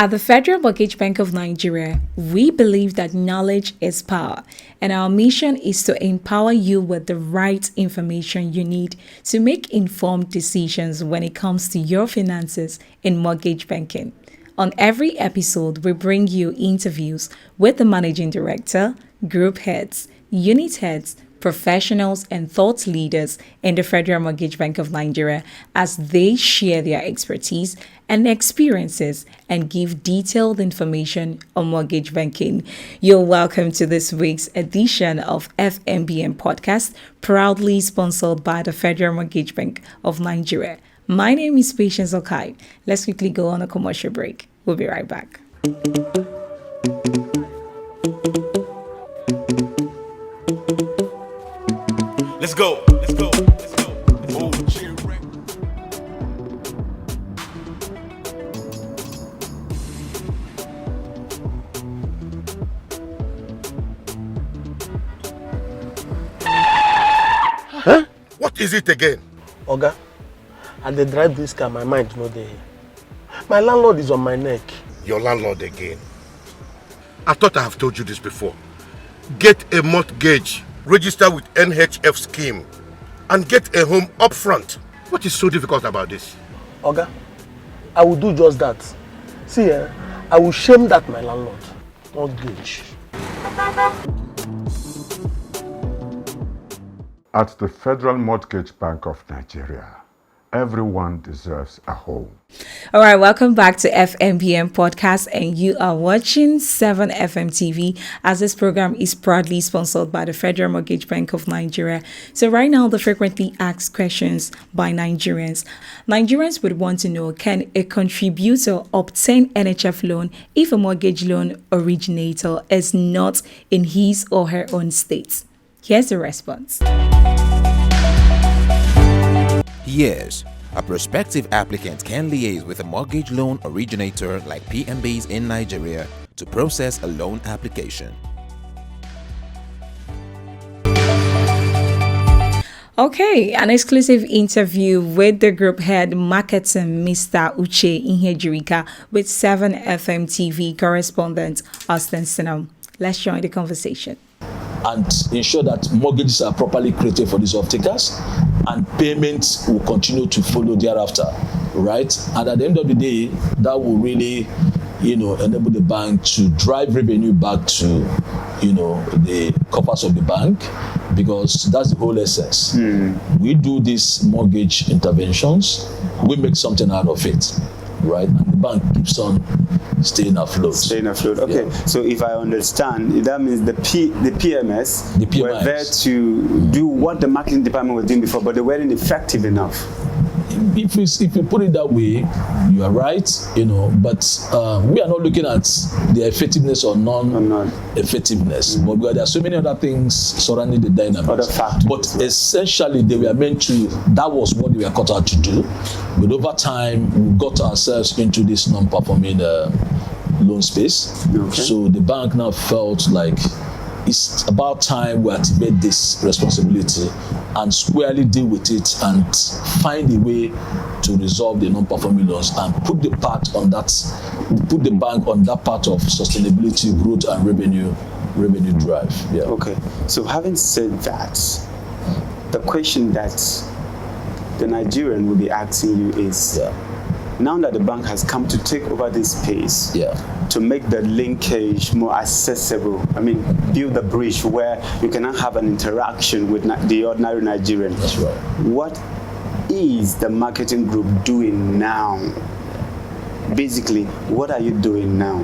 At the Federal Mortgage Bank of Nigeria, we believe that knowledge is power, and our mission is to empower you with the right information you need to make informed decisions when it comes to your finances in mortgage banking. On every episode, we bring you interviews with the managing director, group heads, unit heads, professionals, and thought leaders in the Federal Mortgage Bank of Nigeria as they share their expertise and experiences and give detailed information on mortgage banking. You're welcome to this week's edition of FMBN podcast, proudly sponsored by the Federal Mortgage Bank of Nigeria. My name is Patience Okai. Let's quickly go on a commercial break. We'll be right back. Let's go. Huh? What is it again? Oga, and they drive this car, my mind no dey. My landlord is on my neck. Your landlord again? I thought I have told you this before. Get a mortgage, register with NHF scheme, and get a home up front. What is so difficult about this? Oga, I will do just that. See, I will shame that my landlord. Mortgage. At the Federal Mortgage Bank of Nigeria, everyone deserves a home. All right, welcome back to FMBN podcast, and you are watching 7FM TV as this program is proudly sponsored by the Federal Mortgage Bank of Nigeria. So right now, the frequently asked questions by Nigerians. Nigerians would want to know, can a contributor obtain NHF loan if a mortgage loan originator is not in his or her own state? Here's the response. Yes, a prospective applicant can liaise with a mortgage loan originator like FMBNs in Nigeria to process a loan application. Okay, an exclusive interview with the group head marketing, Mr. Uche Ihejirika, with 7FM TV correspondent Austin Sinam. Let's join the conversation. And ensure that mortgages are properly created for these off-takers, and payments will continue to follow thereafter, right? And at the end of the day, that will really, enable the bank to drive revenue back to, the coffers of the bank, because that's the whole essence. We do these mortgage interventions, we make something out of it, right? And the bank keeps on staying afloat. Okay. Yeah. So if I understand, that means the PMS were there to do what the marketing department was doing before, but they weren't effective enough. If you put it that way, you are right, but we are not looking at the effectiveness or non-effectiveness, but there are so many other things surrounding the dynamics. Other factors. But essentially, they were meant to, that was what they were cut out to do. But over time, we got ourselves into this non-performing loan space. Okay. So the bank now felt like it's about time we activate this responsibility and squarely deal with it and find a way to resolve the non-performing loans and put the bank on that part of sustainability, growth, and revenue drive. Yeah. Okay. So having said that, the question that the Nigerian will be asking you is, now that the bank has come to take over this space, to make the linkage more accessible, build a bridge where you cannot have an interaction with the ordinary Nigerian. That's right. What is the marketing group doing now? Basically, what are you doing now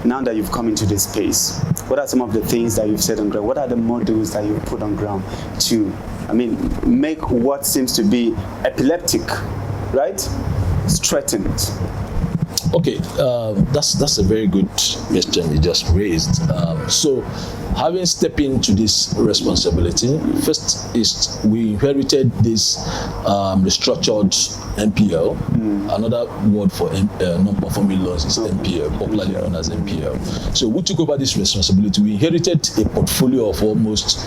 that you've come into this space? What are some of the things that you've set on ground? What are the models that you've put on ground to, make what seems to be epileptic, right, straightened? Okay, that's a very good question you just raised. So, having stepped into this responsibility, first is we inherited this restructured NPL. Another word for non-performing loans is NPL, popularly known as NPL. So we took over this responsibility. We inherited a portfolio of almost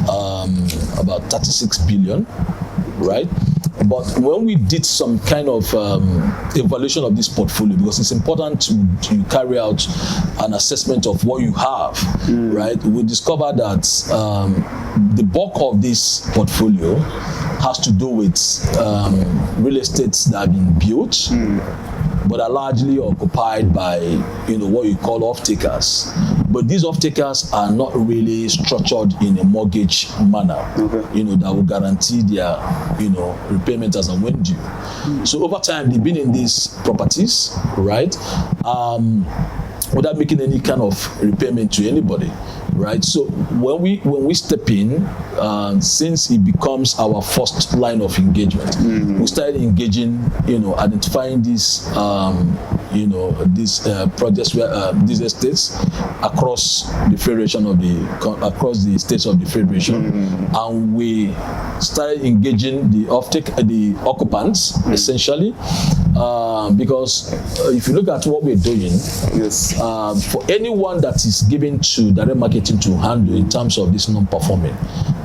about 36 billion, right? But when we did some kind of evaluation of this portfolio, because it's important to carry out an assessment of what you have, right? We discovered that the bulk of this portfolio has to do with real estates that have been built, but are largely occupied by, what you call off-takers. But these off-takers are not really structured in a mortgage manner, that will guarantee their, repayment as and when due. So over time, they've been in these properties, right? Without making any kind of repayment to anybody, right? So when we step in, since it becomes our first line of engagement, we started engaging, identifying these, these projects where these estates across the federation across the states of the federation, and we started engaging the occupants essentially, because if you look at what we're doing, for anyone that is given to direct marketing to handle in terms of this non-performing,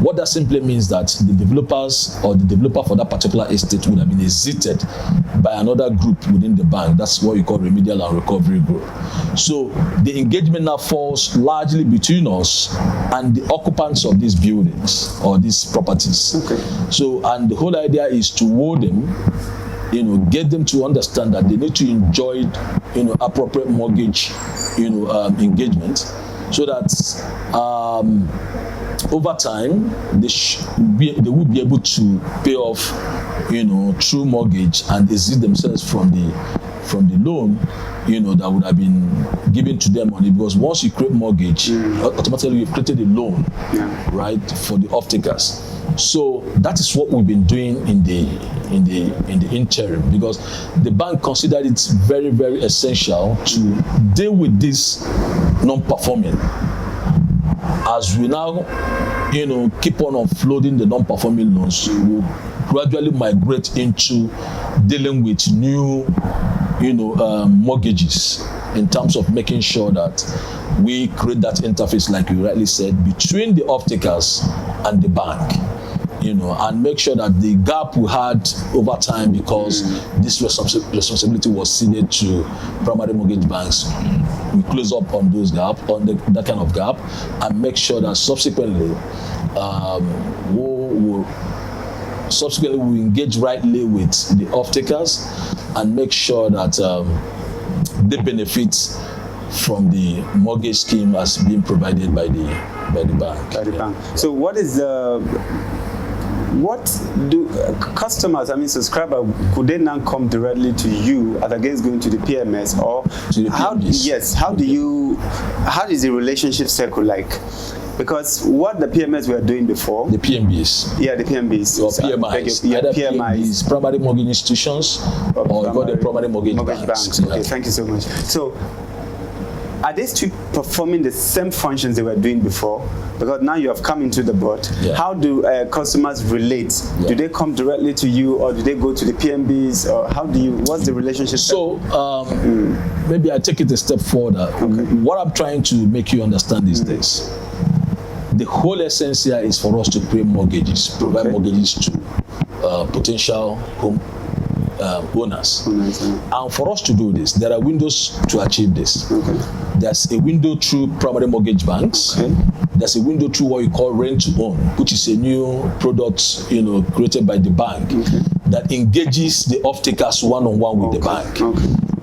what that simply means that the developers or the developer for that particular estate would have been exited by another group within the bank. That's what you call remedial and recovery group. So the engagement now falls largely between us and the occupants of these buildings or these properties. So, and the whole idea is to woo them, get them to understand that they need to enjoy, appropriate mortgage, engagement, so that over time they will be able to pay off, through mortgage and exit themselves from the loan, that would have been given to them on it. Because once you create mortgage, automatically you've created a loan, right, for the off-takers. So that is what we've been doing in the interim, because the bank considered it very, very essential to deal with this non-performing. As we now, keep on offloading the non-performing loans, we'll gradually migrate into dealing with new, mortgages, in terms of making sure that we create that interface, like you rightly said, between the off-takers and the bank. And make sure that the gap we had over time, because this responsibility was ceded to primary mortgage banks, we close up on those gaps, on that kind of gap, and make sure that subsequently we engage rightly with the off-takers and make sure that they benefit from the mortgage scheme as being provided by the bank. So what do customers, subscribers, could they now come directly to you as against going to the PMS, or to the PMBs? How is the relationship circle like? Because what the PMS were doing before, the PMBs, the PMBs, or PMIs, either PMIs, primary mortgage institutions, or you got the primary mortgage banks. Okay, thank you so much. So, are they still performing the same functions they were doing before? Because now you have come into the board. How do customers relate? Do they come directly to you, or do they go to the PMBs, or what's the relationship? So maybe I take it a step further. What I'm trying to make you understand is this: the whole essence here is for us to create mortgages, provide mortgages to potential home owners. And for us to do this, there are windows to achieve this. There's a window through primary mortgage banks. There's a window through what you call rent to own, which is a new product, created by the bank that engages the off-takers one-on-one with the bank.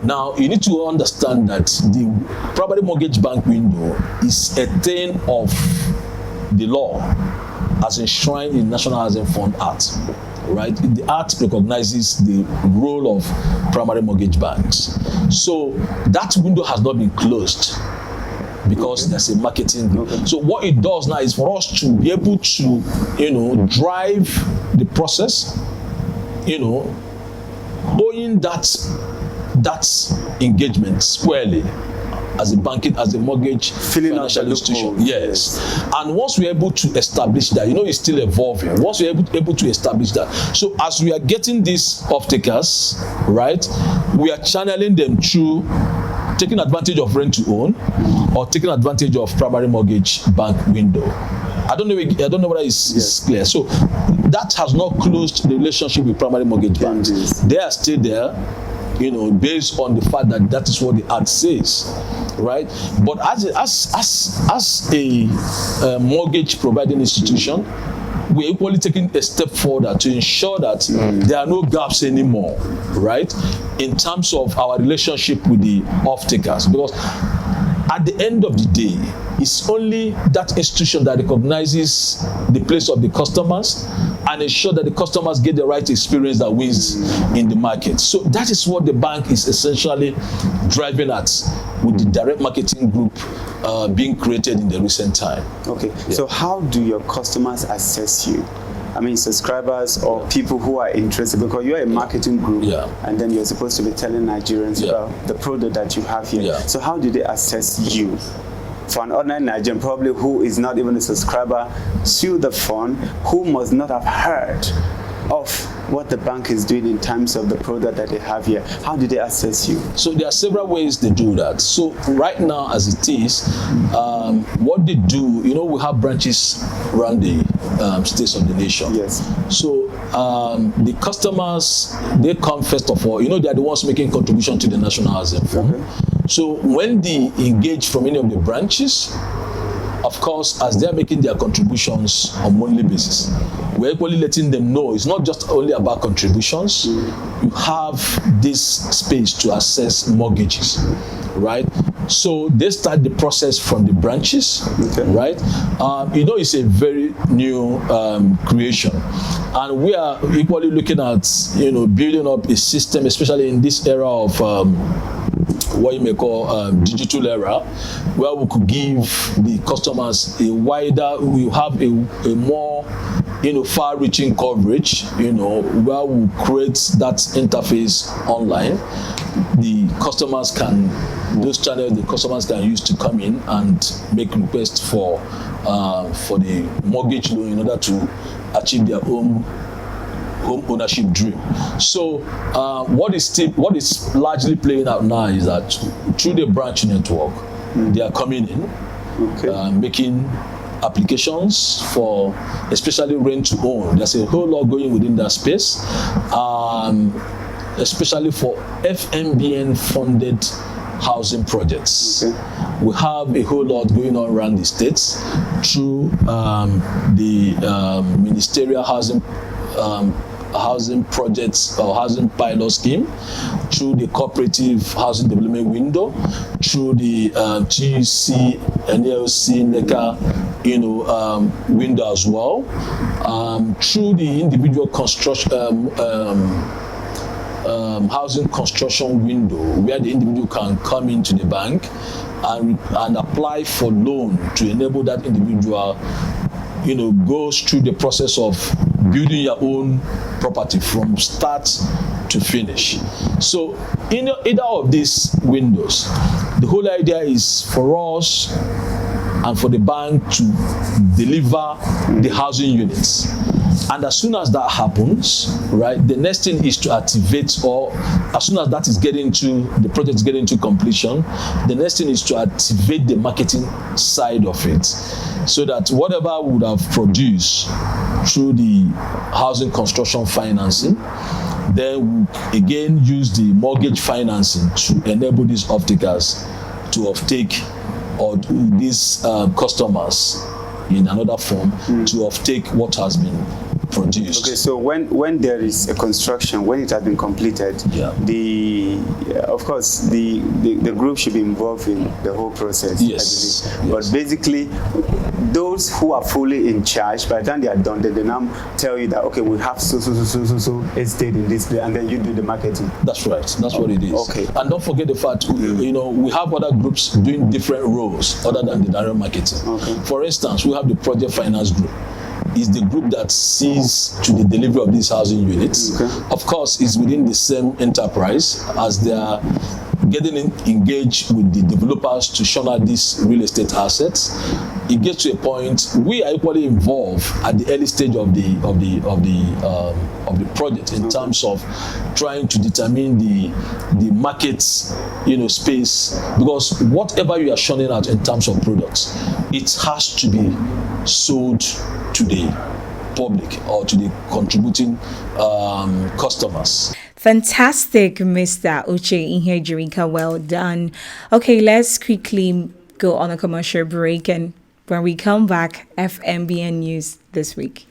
Now, you need to understand that the primary mortgage bank window is a thing of the law as enshrined in National Housing Fund Act. Right? The Act recognizes the role of primary mortgage banks. So that window has not been closed because there's a marketing group. So what it does now is for us to be able to, drive the process, owning that engagement squarely as a mortgage financial institution. Yes. And once we're able to establish that, it's still evolving. Once we're able to establish that. So as we are getting these off-takers, right, we are channeling them through taking advantage of rent to own or taking advantage of primary mortgage bank window. I don't know whether it's clear. So that has not closed the relationship with primary mortgage banks. They are still there, based on the fact that is what the act says, right? But as a mortgage providing institution, we're equally taking a step forward to ensure that there are no gaps anymore, right? In terms of our relationship with the off-takers, because at the end of the day, it's only that institution that recognizes the place of the customers and ensure that the customers get the right experience that wins in the market. So that is what the bank is essentially driving at with the direct marketing group being created in the recent time. Okay, so how do your customers assess you? I mean, subscribers or people who are interested, because you're a marketing group, and then you're supposed to be telling Nigerians about the product that you have here. So how do they assess you? For an ordinary Nigerian, probably who is not even a subscriber to the fund, who must not have heard of what the bank is doing in terms of the product that they have here, how do they assess you? So there are several ways they do that. So right now, as it is, what they do, we have branches around the states of the nation. Yes. So the customers, they come first of all, they are the ones making contribution to the National Housing Fund. Okay. So when they engage from any of the branches, of course, as they're making their contributions on monthly basis, we're equally letting them know it's not just only about contributions. You have this space to assess mortgages, right? So they start the process from the branches, right? It's a very new creation, and we are equally looking at building up a system, especially in this era of what you may call digital era, where we could give the customers a wider, we have a more far-reaching coverage, where we create that interface online. Those channels the customers can use to come in and make requests for the mortgage loan in order to achieve their own home ownership dream. So what is largely playing out now is that through the branch network, they are coming in, making applications for especially rent to own. There's a whole lot going within that space, especially for FMBN funded housing projects. We have a whole lot going on around the states through the ministerial housing projects or housing pilot scheme, through the cooperative housing development window, through the TUC, NLC, NECA, window as well, through the individual construction housing construction window, where the individual can come into the bank and apply for loan to enable that individual goes through the process of building your own property from start to finish. So in either of these windows, the whole idea is for us and for the bank to deliver the housing units. And as soon as that happens, right, the next thing is to activate, or as soon as that is the project is getting to completion, the next thing is to activate the marketing side of it, so that whatever would have produced through the housing construction financing, then we again use the mortgage financing to enable these off-takers to offtake, or these customers in another form to offtake what has been produced. Okay, so when there is a construction, when it has been completed, of course the group should be involved in the whole process. Yes. I believe. But basically, those who are fully in charge, by the time they are done, they now tell you that okay, we have so estate in this place, and then you do the marketing. That's right. That's what it is. Okay. And don't forget the fact, we have other groups doing different roles other than the direct marketing. Okay. For instance, we have the project finance group. Is the group that sees to the delivery of these housing units. Okay. Of course, it's within the same enterprise as they are getting engaged with the developers to shun out these real estate assets. It gets to a point we are equally involved at the early stage of the project in terms of trying to determine the market space, because whatever you are shunning out in terms of products, it has to be sold to the public or to the contributing customers. Fantastic, Mr. Uche Ihejirika. Well done. Okay, let's quickly go on a commercial break, and when we come back, FMBN news this week.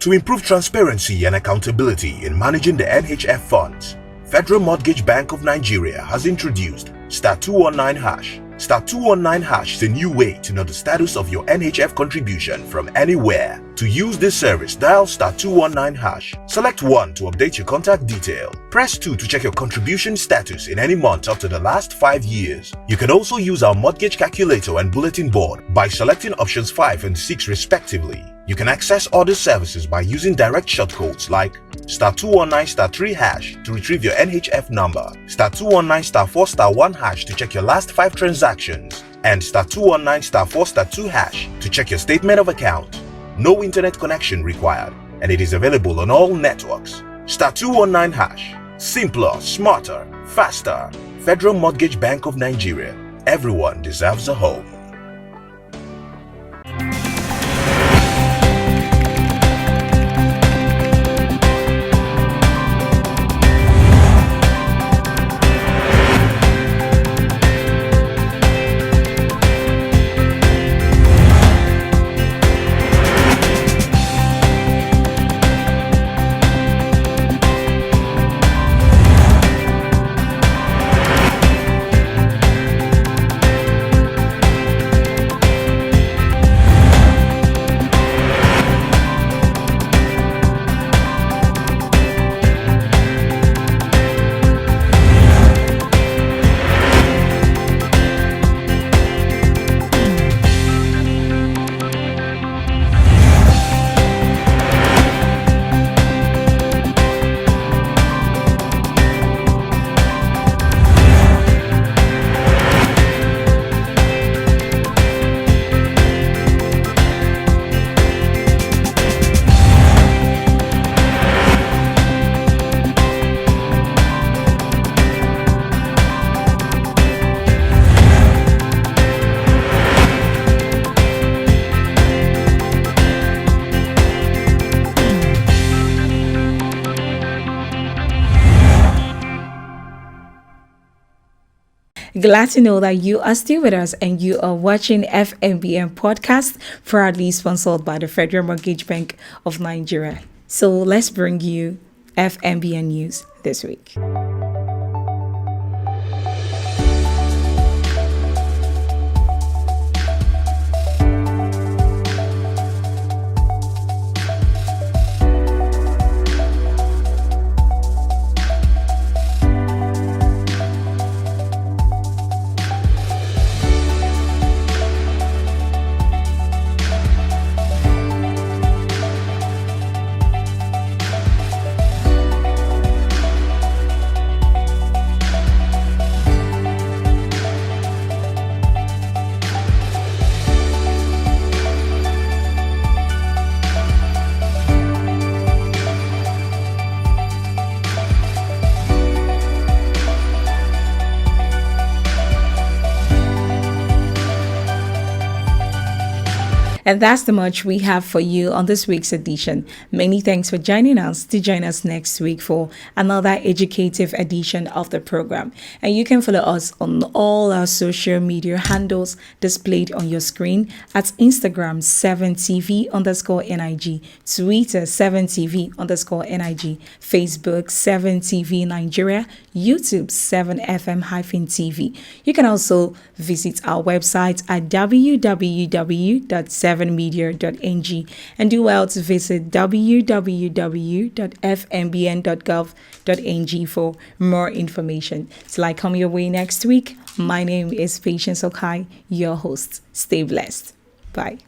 To improve transparency and accountability in managing the NHF funds, Federal Mortgage Bank of Nigeria has introduced star 219 hash. Star 219 hash is a new way to know the status of your NHF contribution from anywhere. To use this service, dial star 219 hash. Select 1 to update your contact detail. Press 2 to check your contribution status in any month up to the last 5 years. You can also use our mortgage calculator and bulletin board by selecting options 5 and 6 respectively. You can access other services by using direct shortcodes like star 219 star 3 hash to retrieve your NHF number, star 219 star 4 star 1 hash to check your last 5 transactions, and star 219 star 4 star 2 hash to check your statement of account. No internet connection required, and it is available on all networks. Star 219 hash. Simpler, smarter, faster. Federal Mortgage Bank of Nigeria. Everyone deserves a home. Glad to know that you are still with us and you are watching FMBN podcast, proudly sponsored by the Federal Mortgage Bank of Nigeria. So let's bring you FMBN news this week. And that's the much we have for you on this week's edition. Many thanks for joining us. To join us next week for another educative edition of the program. And you can follow us on all our social media handles displayed on your screen at Instagram 7TV_NIG, Twitter 7TV_NIG, Facebook 7TV Nigeria, YouTube 7FM-TV. You can also visit our website at www.7media.ng and do well to visit www.fmbn.gov.ng for more information. Till I come your way next week, my name is Patience Okai, your host. Stay blessed. Bye.